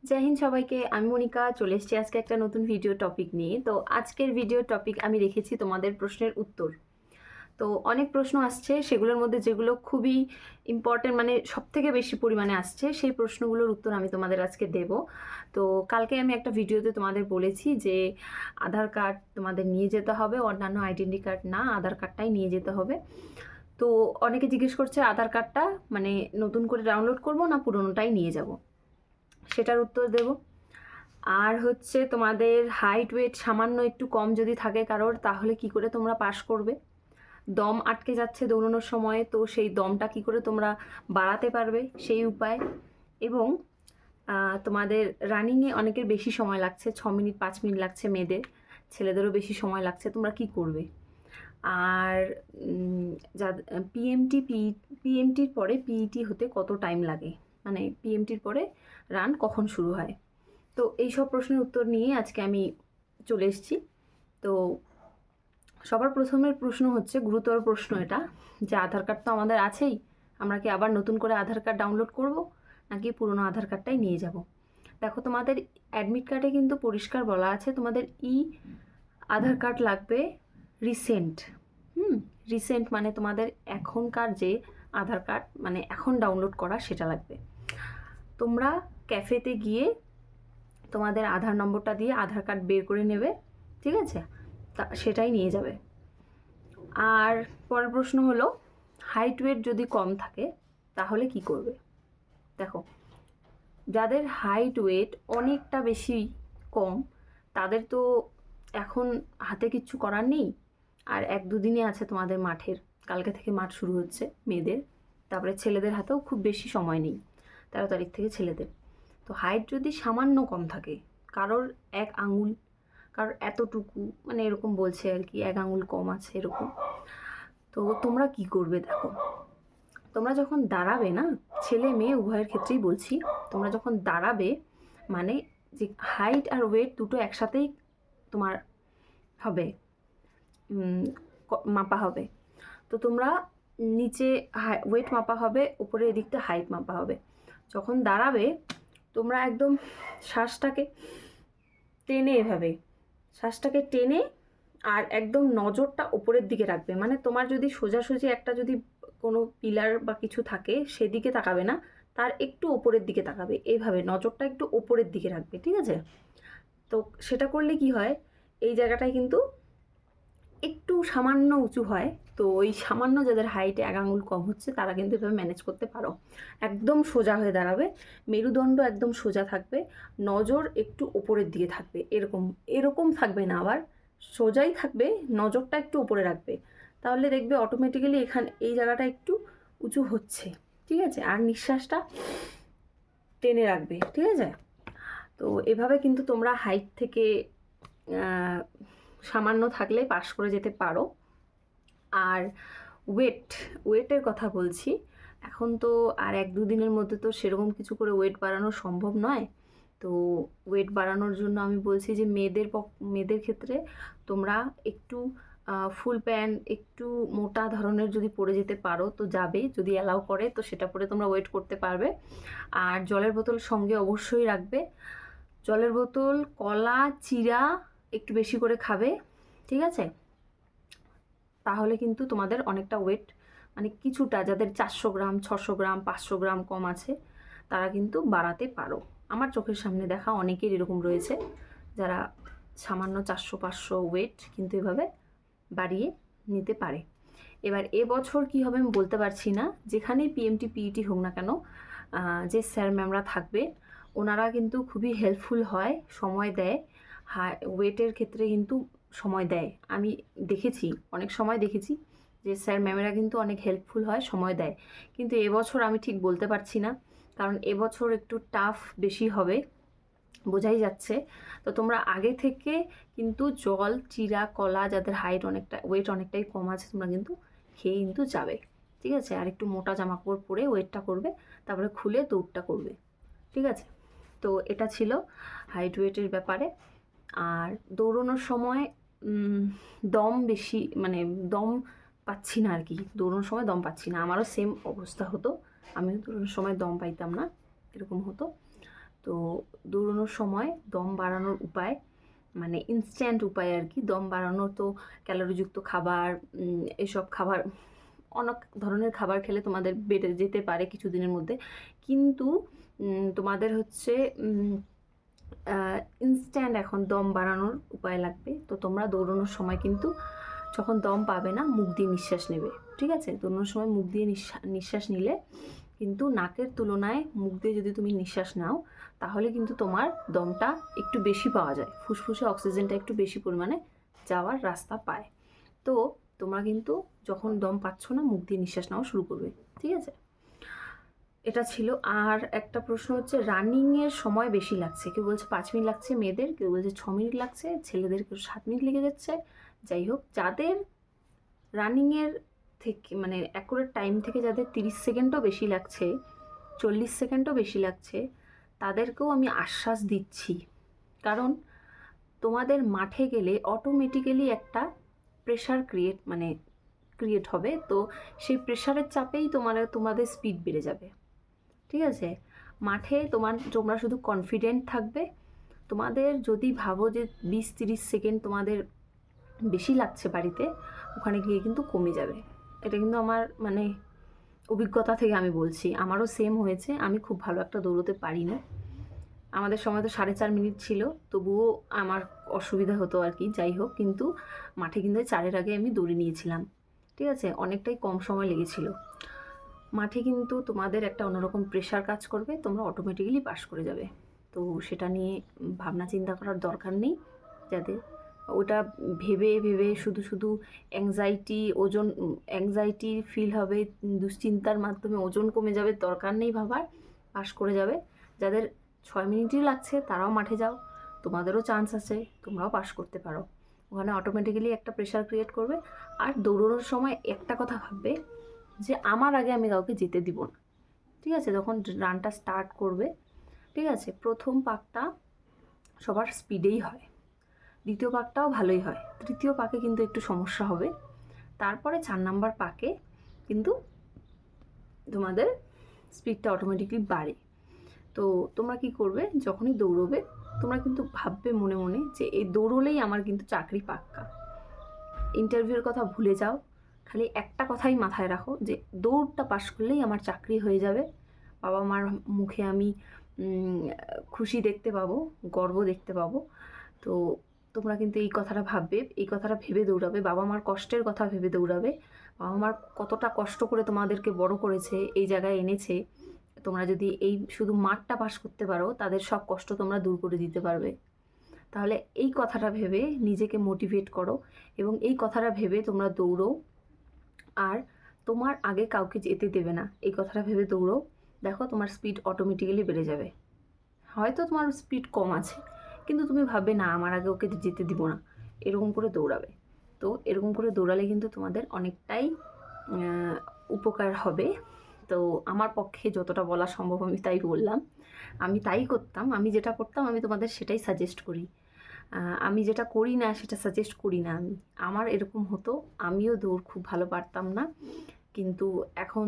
জয় হিন্দ সবাইকে। আমি মনিকা চলে এসেছি আজকে একটা নতুন ভিডিও টপিক নিয়ে। তো আজকের ভিডিও টপিক আমি রেখেছি তোমাদের প্রশ্নের উত্তর। তো অনেক প্রশ্ন আসছে, সেগুলোর মধ্যে যেগুলো খুবই ইম্পর্টেন্ট মানে সবথেকে বেশি পরিমাণে আসছে সেই প্রশ্নগুলোর উত্তর আমি তোমাদের আজকে দেব। তো কালকে আমি একটা ভিডিওতে তোমাদের বলেছি যে আধার কার্ড তোমাদের নিয়ে যেতে হবে, অন্যান্য আইডেন্টি কার্ড না, আধার কার্ডটাই নিয়ে যেতে হবে। তো অনেকে জিজ্ঞেস করছে আধার কার্ডটা মানে নতুন করে ডাউনলোড করব না পুরোনোটাই নিয়ে যাব, সেটার উত্তর দেব। আর হচ্ছে তোমাদের হাইট ওয়েট সামান্য একটু কম যদি থাকে কারোর, তাহলে কি করে তোমরা পাস করবে? দম আটকে যাচ্ছে দৌড়ানোর সময়, তো সেই দমটা কি করে তোমরা বাড়াতে পারবে সেই উপায়। এবং তোমাদের রানিংয়ে অনেকের বেশি সময় লাগছে, 6 মিনিট 5 মিনিট লাগছে মেয়েদের, ছেলেদেরও বেশি সময় লাগছে, তোমরা কি করবে? আর যা পিএমটির পরে পিইটি হতে কত টাইম লাগে, মানে পিএমটির পরে রান কখন শুরু হয়? তো এই সব প্রশ্নের উত্তর নিয়ে আজকে আমি চলে এসেছি। তো সবার প্রথমের প্রশ্ন হচ্ছে, গুরুতর প্রশ্ন এটা, যে আধার কার্ড তো আমাদের আছেই, আমরা কি আবার নতুন করে আধার কার্ড ডাউনলোড করব নাকি পুরনো আধার কার্ডটাই নিয়ে যাব? দেখো, তোমাদের অ্যাডমিট কার্ডে কিন্তু পরিষ্কার বলা আছে তোমাদের আধার কার্ড লাগবে রিসেন্ট। রিসেন্ট মানে তোমাদের এখনকার যে আধার কার্ড মানে এখন ডাউনলোড করা সেটা লাগবে। তোমরা ক্যাফেতে গিয়ে তোমাদের আধার নম্বরটা দিয়ে আধার কার্ড বের করে নেবে, ঠিক আছে? তা সেটাই নিয়ে যাবে। আর পরের প্রশ্ন হলো, হাইট ওয়েট যদি কম থাকে তাহলে কি করবে? দেখো, যাদের হাইট ওয়েট অনেকটা বেশি কম তাদের তো এখন হাতে কিচ্ছু করার নেই। আর 1-2 দিনে আছে তোমাদের মাঠের, কালকে থেকে মাঠ শুরু হচ্ছে মেয়েদের, তারপরে ছেলেদের হাতেও খুব বেশি সময় নেই, 13 তারিখ থেকে ছেলেদের। তো হাইট যদি সামান্য কম থাকে, কারোর 1 আঙুল, কারোর এতটুকু, মানে এরকম বলছে আর কি, 1 আঙুল কম আছে এরকম, তো তোমরা কি করবে? দেখো, তোমরা যখন দাঁড়াবে না, ছেলে মেয়ে উভয়ের ক্ষেত্রেই বলছি, তোমরা যখন দাঁড়াবে মানে যে হাইট আর ওয়েট দুটো একসাথেই তোমার হবে, মাপা হবে। তো তোমরা নিচে ওয়েট মাপা হবে, উপরে এদিকটা হাইট মাপা হবে। যখন দাঁড়াবে তোমরা একদম শ্বাসটাকে টেনে, এভাবে শ্বাসটাকে টেনে আর একদম নজরটা ওপরের দিকে রাখবে। মানে তোমার যদি সোজাসুজি একটা যদি কোনো পিলার বা কিছু থাকে সেদিকে তাকাবে না, তার একটু ওপরের দিকে তাকাবে, এইভাবে নজরটা একটু ওপরের দিকে রাখবে, ঠিক আছে? তো সেটা করলে কি হয়, এই জায়গাটায় কিন্তু একটু সামান্য উঁচু হয়। তো ওই সামান্য যাদের হাইটে 1 আঙুল কম হচ্ছে তারা কিন্তু এভাবে ম্যানেজ করতে পারো। একদম সোজা হয়ে দাঁড়াবে, মেরুদণ্ড একদম সোজা থাকবে, নজর একটু ওপরের দিকে থাকবে, এরকম এরকম থাকবে না, আবার সোজাই থাকবে, নজরটা একটু উপরে রাখবে। তাহলে দেখবে অটোমেটিক্যালি এখানে এই জায়গাটা একটু উঁচু হচ্ছে, ঠিক আছে? আর নিঃশ্বাসটা টেনে রাখবে, ঠিক আছে? তো এভাবে কিন্তু তোমরা হাইট থেকে সামান্য থাকলে পাস করে যেতে পারো। আর ওয়েটের কথা বলছি, এখন তো আর 1-2 দিনের মধ্যে তো সেরকম কিছু করে ওয়েট বাড়ানো সম্ভব নয়। তো ওয়েট বাড়ানোর জন্য আমি বলছি যে মেয়েদের ক্ষেত্রে তোমরা একটু ফুল প্যান্ট, একটু মোটা ধরনের যদি পরে যেতে পারো তো যাবে, যদি অ্যালাউ করে তো সেটা পরে তোমরা ওয়েট করতে পারবে। আর জলের বোতল সঙ্গে অবশ্যই রাখবে, জলের বোতল, কলা, চিড়া একটু বেশি করে খাবে, ঠিক আছে? তাহলে কিন্তু তোমাদের অনেকটা ওয়েট, মানে কিছুটা, যাদের 400 গ্রাম 600 গ্রাম 500 গ্রাম কম আছে তারা কিন্তু বাড়াতে পারো। আমার চোখের সামনে দেখা অনেকের এরকম রয়েছে যারা সামান্য 400-500 ওয়েট কিন্তু এভাবে বাড়িয়ে নিতে পারে। এবার এবছর কী হবে আমি বলতে পারছি না, যেখানেই পিএমটি পিইটি হোক না কেন, যে স্যার ম্যামরা থাকবে ওনারা কিন্তু খুবই হেল্পফুল হয়, সময় দেয়, ওয়েটের ক্ষেত্রে কিন্তু সময় দেয়। আমি দেখেছি, অনেক সময় দেখেছি যে স্যার ম্যামেরা কিন্তু অনেক হেল্পফুল হয়, সময় দেয়। কিন্তু এবছর আমি ঠিক বলতে পারছি না, কারণ এবছর একটু টাফ বেশি হবে, বোঝাই যাচ্ছে। তো তোমরা আগে থেকে কিন্তু জল, চিড়া, কলা, যাদের ওয়েট অনেকটাই কম আছে তোমরা কিন্তু খেয়ে কিন্তু যাবে, ঠিক আছে? আর একটু মোটা জামা কাপড় পরে ওয়েটটা করবে, তারপরে খুলে দৌড়টা করবে, ঠিক আছে? তো এটা ছিল হাইট ওয়েটের ব্যাপারে। আর দৌড়ানোর সময় দম বেশি, মানে দম পাচ্ছি না আর কি, দৌড়ানোর সময় দম পাচ্ছি না, আমারও সেম অবস্থা হতো, আমিও দৌড়ানোর সময় দম পাইতাম না, এরকম হতো। তো দৌড়ানোর সময় দম বাড়ানোর উপায়, মানে ইনস্ট্যান্ট উপায় আর কি। দম বাড়ানোর তো ক্যালোরিযুক্ত খাবার, এসব খাবার, অনেক ধরনের খাবার খেলে তোমাদের বেড়ে যেতে পারে কিছুদিনের মধ্যে, কিন্তু তোমাদের হচ্ছে ইনস্ট্যান্ট এখন দম বাড়ানোর উপায় লাগবে। তো তোমরা দৌড়ানোর সময় কিন্তু যখন দম পাবে না, মুখ দিয়ে নিঃশ্বাস নেবে, ঠিক আছে? দৌড়ানোর সময় মুখ দিয়ে নিঃশ্বাস নিলে কিন্তু নাকের তুলনায় মুখ দিয়ে যদি তুমি নিঃশ্বাস নাও, তাহলে কিন্তু তোমার দমটা একটু বেশি পাওয়া যায়, ফুসফুসে অক্সিজেনটা একটু বেশি পরিমাণে যাওয়ার রাস্তা পায়। তো তোমরা কিন্তু যখন দম পাচ্ছ না, মুখ দিয়ে নিঃশ্বাস নেওয়া শুরু করবে, ঠিক আছে? এটা ছিল। আর একটা প্রশ্ন হচ্ছে রানিংয়ের সময় বেশি লাগছে, কেউ বলছে 5 মিনিট লাগছে মেয়েদের, কেউ বলছে 6 মিনিট লাগছে, ছেলেদের কেউ 7 মিনিট লেগে যাচ্ছে। যাই হোক, যাদের রানিংয়ের থেকে মানে অ্যাকুরেট টাইম থেকে যাদের 30 সেকেন্ডও বেশি লাগছে, 40 সেকেন্ডও বেশি লাগছে, তাদেরকেও আমি আশ্বাস দিচ্ছি। কারণ তোমাদের মাঠে গেলে অটোমেটিক্যালি একটা প্রেশার ক্রিয়েট হবে। তো সেই প্রেশারের চাপেই তোমাদের স্পিড বেড়ে যাবে, ঠিক আছে? মাঠে তোমরা শুধু কনফিডেন্ট থাকবে। তোমাদের যদি ভাবো যে 20-30 সেকেন্ড তোমাদের বেশি লাগছে বাড়িতে, ওখানে গিয়ে কিন্তু কমে যাবে। এটা কিন্তু আমার মানে অভিজ্ঞতা থেকে আমি বলছি, আমারও সেম হয়েছে। আমি খুব ভালো একটা দৌড়তে পারি না, আমাদের সময় তো 4.5 মিনিট ছিল, তবুও আমার অসুবিধা হতো আর কি। যাই হোক, কিন্তু মাঠে কিন্তু 4-এর আগে আমি দৌড়ে নিয়েছিলাম, ঠিক আছে? অনেকটাই কম সময় লেগেছিল। মাঠে কিন্তু তোমাদের একটা অন্যরকম প্রেশার কাজ করবে, তোমরা অটোমেটিক্যালি পাস করে যাবে। তো সেটা নিয়ে ভাবনা চিন্তা করার দরকার নেই। যাদের ওটা ভেবে ভেবে শুধু অ্যাংজাইটি ফিল হবে, দুশ্চিন্তার মাধ্যমে ওজন কমে যাবে, দরকার নেই ভাবার, পাস করে যাবে। যাদের 6 মিনিটই লাগছে তারাও মাঠে যাও, তোমাদেরও চান্স আছে, তোমরাও পাস করতে পারো। ওখানে অটোমেটিক্যালি একটা প্রেশার ক্রিয়েট করবে। আর দৌড়ানোর সময় একটা কথা ভাববে যে আমার আগে আমি কাউকে যেতে দিব না, ঠিক আছে? যখন রানটা স্টার্ট করবে, ঠিক আছে, প্রথম পাকটা সবার স্পিডেই হয়, দ্বিতীয় পাকটাও ভালোই হয়, তৃতীয় পাকে কিন্তু একটু সমস্যা হবে, তারপরে 4 নাম্বার পাকে কিন্তু তোমাদের স্পিডটা অটোমেটিকলি বাড়ে। তো তোমরা কি করবে, যখনই দৌড়বে তোমরা কিন্তু ভাববে মনে মনে যে এই দৌড়লেই আমার কিন্তু চাকরি পাক্কা। ইন্টারভিউর কথা ভুলে যাও, খালি একটা কথাই মাথায় রাখো যে দৌড়টা পাশ করলেই আমার চাকরি হয়ে যাবে, বাবা মার মুখে আমি খুশি দেখতে পাবো, গর্ব দেখতে পাবো। তো তোমরা কিন্তু এই কথাটা ভাববে, এই কথাটা ভেবে দৌড়াবে, বাবা মার কষ্টের কথা ভেবে দৌড়াবে। বাবা মার কতটা কষ্ট করে তোমাদেরকে বড় করেছে, এই জায়গায় এনেছে। তোমরা যদি এই শুধু মাঠটা পাস করতে পারো, তাদের সব কষ্ট তোমরা দূর করে দিতে পারবে। তাহলে এই কথাটা ভেবে নিজেকে মোটিভেট করো এবং এই কথাটা ভেবে তোমরা দৌড়ো। আর তোমার আগে কাউকে যেতে দেবে না, এই কথাটা ভেবে দৌড়ো। দেখো তোমার স্পিড অটোমেটিক্যালি বেড়ে যাবে। হয়তো তোমার স্পিড কম আছে, কিন্তু তুমি ভাববে না আমার আগে ওকে যেতে দিব না, এরকম করে দৌড়াবে। তো এরকম করে দৌড়ালে কিন্তু তোমাদের অনেকটাই উপকার হবে। তো আমার পক্ষে যতটা বলা সম্ভব আমি তাই বললাম, আমি তাই করতাম, আমি যেটা করতাম আমি তোমাদের সেটাই সাজেস্ট করি। আমি যেটা করি না সেটা সাজেস্ট করি না। আমার এরকম হতো, আমিও দৌড় খুব ভালো পারতাম না, কিন্তু এখন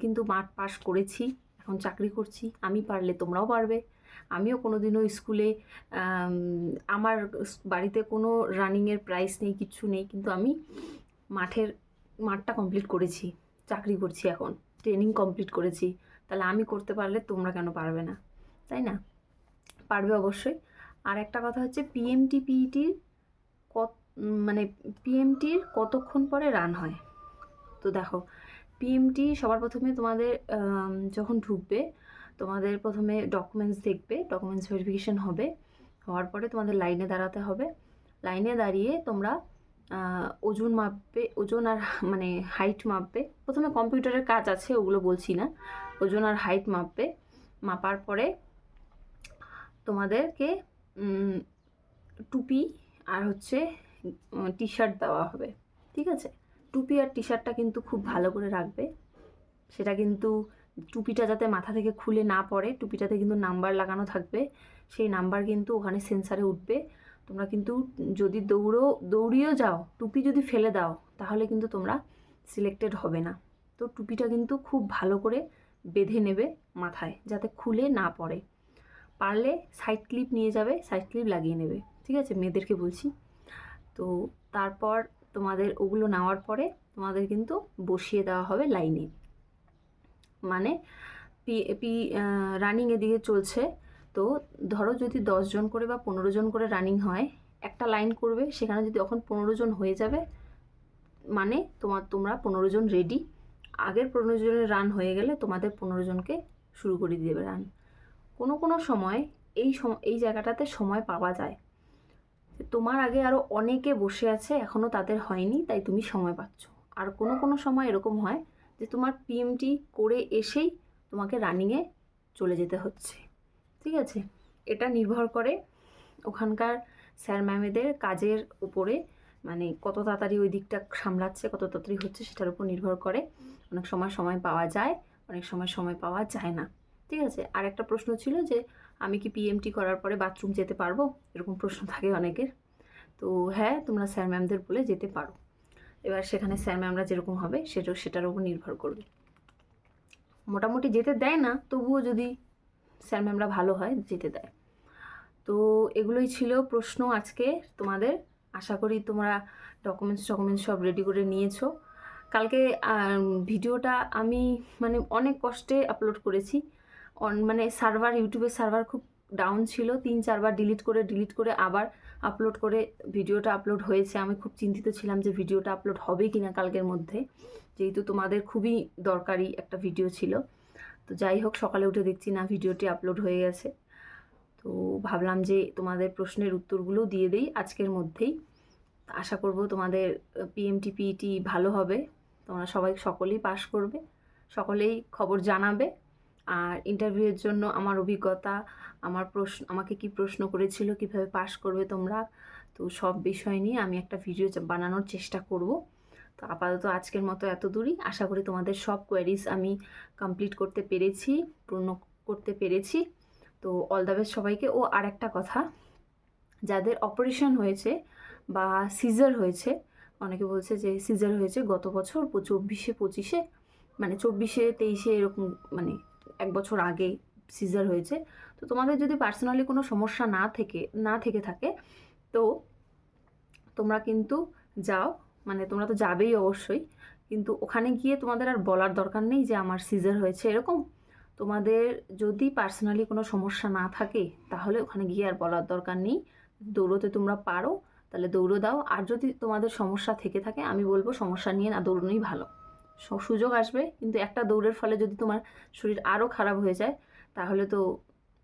কিন্তু মাঠ পাস করেছি, এখন চাকরি করছি। আমি পারলে তোমরাও পারবে। আমিও কোনো দিনও স্কুলে আমার বাড়িতে কোনো রানিংয়ের প্রাইজ নেই, কিচ্ছু নেই, কিন্তু আমি মাঠটা কমপ্লিট করেছি, চাকরি করছি, এখন ট্রেনিং কমপ্লিট করেছি। তাহলে আমি করতে পারলে তোমরা কেন পারবে না, তাই না? পারবে অবশ্যই। আর একটা কথা হচ্ছে পিএমটির কতক্ষণ পরে রান হয়। তো দেখো, পিএমটি সবার প্রথমে তোমাদের যখন ঢুকবে, তোমাদের প্রথমে ডকুমেন্টস দেখবে, ডকুমেন্টস ভেরিফিকেশন হবে, হওয়ার পরে তোমাদের লাইনে দাঁড়াতে হবে। লাইনে দাঁড়িয়ে তোমরা ওজন মাপবে, ওজন আর মানে হাইট মাপবে। প্রথমে কম্পিউটারের কাজ আছে, ওগুলো বলছি না। ওজন আর হাইট মাপবে, মাপার পরে তোমাদেরকে টুপি আর হচ্ছে টি শার্ট দেওয়া হবে, ঠিক আছে? টুপি আর টি শার্টটা কিন্তু খুব ভালো করে রাখবে। সেটা কিন্তু টুপিটা যাতে মাথা থেকে খুলে না পড়ে, টুপিটাতে কিন্তু নাম্বার লাগানো থাকবে, সেই নাম্বার কিন্তু ওখানে সেন্সারে উঠবে। তোমরা কিন্তু যদি দৌড়িয়েও যাও, টুপি যদি ফেলে দাও, তাহলে কিন্তু তোমরা সিলেক্টেড হবে না। তো টুপিটা কিন্তু খুব ভালো করে বেঁধে নেবে মাথায়, যাতে খুলে না পড়ে। পারলে সাইড ক্লিপ নিয়ে যাবে, সাইড ক্লিপ লাগিয়ে নেবে, ঠিক আছে, মেয়েদেরকে বলছি। তো তারপর তোমাদের ওগুলো নেওয়ার পরে তোমাদের কিন্তু বসিয়ে দেওয়া হবে লাইনে, মানে রানিং এদিকে চলছে। তো ধরো যদি 10 জন করে বা 15 জন করে রানিং হয়, একটা লাইন করবে, সেখানে যদি এখন 15 জন হয়ে যাবে, মানে তোমরা 15 জন রেডি। আগের 15 জনের রান হয়ে গেলে তোমাদের 15 জনকে শুরু করে দিয়ে দেবে রান। কোনো সময় এই জায়গাটাতে সময় পাওয়া যায়, তোমার আগে আরও অনেকে বসে আছে, এখনও তাদের হয়নি, তাই তুমি সময় পাচ্ছ। আর কোনো সময় এরকম হয় যে তোমার পিএমটি করে এসেই তোমাকে রানিংয়ে চলে যেতে হচ্ছে, ঠিক আছে। এটা নির্ভর করে ওখানকার স্যার ম্যামেদের কাজের উপরে, মানে কত তাড়াতাড়ি ওই দিকটা সামলাচ্ছে, কত তাড়াতাড়ি হচ্ছে, সেটার উপর নির্ভর করে। অনেক সময় পাওয়া যায়, অনেক সময় পাওয়া যায় না, ঠিক আছে। আর একটা প্রশ্ন ছিল যে আমি কি পিএমটি করার পরে বাথরুম যেতে পারবো, এরকম প্রশ্ন থাকে অনেকের। তো হ্যাঁ, তোমরা স্যার ম্যামদের বলে যেতে পারো। এবার সেখানে স্যার ম্যামরা যেরকম হবে সেটার উপর নির্ভর করবে। মোটামুটি যেতে দেয় না, তবুও যদি স্যার ম্যামরা ভালো হয় যেতে দেয়। তো এগুলোই ছিল প্রশ্ন আজকে তোমাদের। আশা করি তোমরা ডকুমেন্টস সব রেডি করে নিয়েছো। কালকে ভিডিওটা আমি মানে অনেক কষ্টে আপলোড করেছি, মানে ইউটিউবের সার্ভার খুব ডাউন ছিল, 3-4 বার ডিলিট করে আবার আপলোড করে ভিডিওটা আপলোড হয়েছে। আমি খুব চিন্তিত ছিলাম যে ভিডিওটা আপলোড হবে কি না কালকের মধ্যে, যেহেতু তোমাদের খুবই দরকারি একটা ভিডিও ছিল। তো যাই হোক, সকালে উঠে দেখছি না, ভিডিওটি আপলোড হয়ে গেছে। তো ভাবলাম যে তোমাদের প্রশ্নের উত্তরগুলো দিয়ে দেই আজকের মধ্যেই। আশা করব তোমাদের পিএমটি পিইটি ভালো হবে, তোমরা সকলেই পাশ করবে, সকলেই খবর জানাবে। আর ইন্টারভিউয়ের জন্য আমার অভিজ্ঞতা, আমাকে কি প্রশ্ন করেছিল, কিভাবে পাশ করবে তোমরা, তো সব বিষয় নিয়ে আমি একটা ভিডিও বানানোর চেষ্টা করব। তো আপাতত আজকের মতো এত দূরই। আশা করি তোমাদের সব কোয়ারিজ আমি কমপ্লিট করতে পেরেছি, পূর্ণ করতে পেরেছি। তো অল দ্য বেস্ট সবাইকে। ও আর একটা কথা, যাদের অপারেশন হয়েছে বা সিজার হয়েছে, অনেকে বলছে যে সিজার হয়েছে গত বছর 24-25-এ, মানে 24-23-এ, এরকম, মানে 1 বছর আগে সিজার হয়েছে। তো তোমাদের যদি পার্সোনালি কোনো সমস্যা না থেকে থাকে, তো তোমরা কিন্তু যাও, মানে তোমরা তো যাবেই অবশ্যই, কিন্তু ওখানে গিয়ে তোমাদের আর বলার দরকার নেই যে আমার সিজার হয়েছে এরকম। তোমাদের যদি পার্সোনালি কোনো সমস্যা না থাকে, তাহলে ওখানে গিয়ে আর বলার দরকার নেই। দৌড়োতে তোমরা পারো, তাহলে দৌড়ো দাও। আর যদি তোমাদের সমস্যা থেকে থাকে, আমি বলবো সমস্যা নিয়ে না দৌড়নোই ভালো। সুযোগ আসবে, কিন্তু একটা দৌড়ের ফলে যদি তোমার শরীর আরও খারাপ হয়ে যায়, তাহলে তো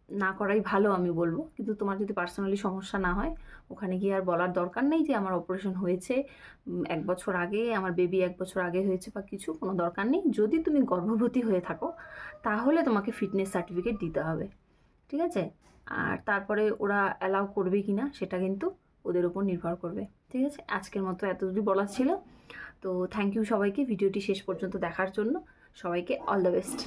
না করাই ভালো আমি বলবো। কিন্তু তোমার যদি পার্সোনালি সমস্যা না হয়, ওখানে গিয়ে আর বলার দরকার নেই যে আমার অপারেশন হয়েছে 1 বছর আগে, আমার বেবি 1 বছর আগে হয়েছে বা কিছু, কোনো দরকার নেই। যদি তুমি গর্ভবতী হয়ে থাকো, তাহলে তোমাকে ফিটনেস সার্টিফিকেট দিতে হবে, ঠিক আছে। আর তারপরে ওরা অ্যালাউ করবে কি না সেটা কিন্তু ওদের উপর নির্ভর করবে, ঠিক আছে। আজকের মতো এতদূরই বলা ছিল। তো থ্যাংক ইউ সবাইকে ভিডিওটি শেষ পর্যন্ত দেখার জন্য। সবাইকে অল দ্য বেস্ট।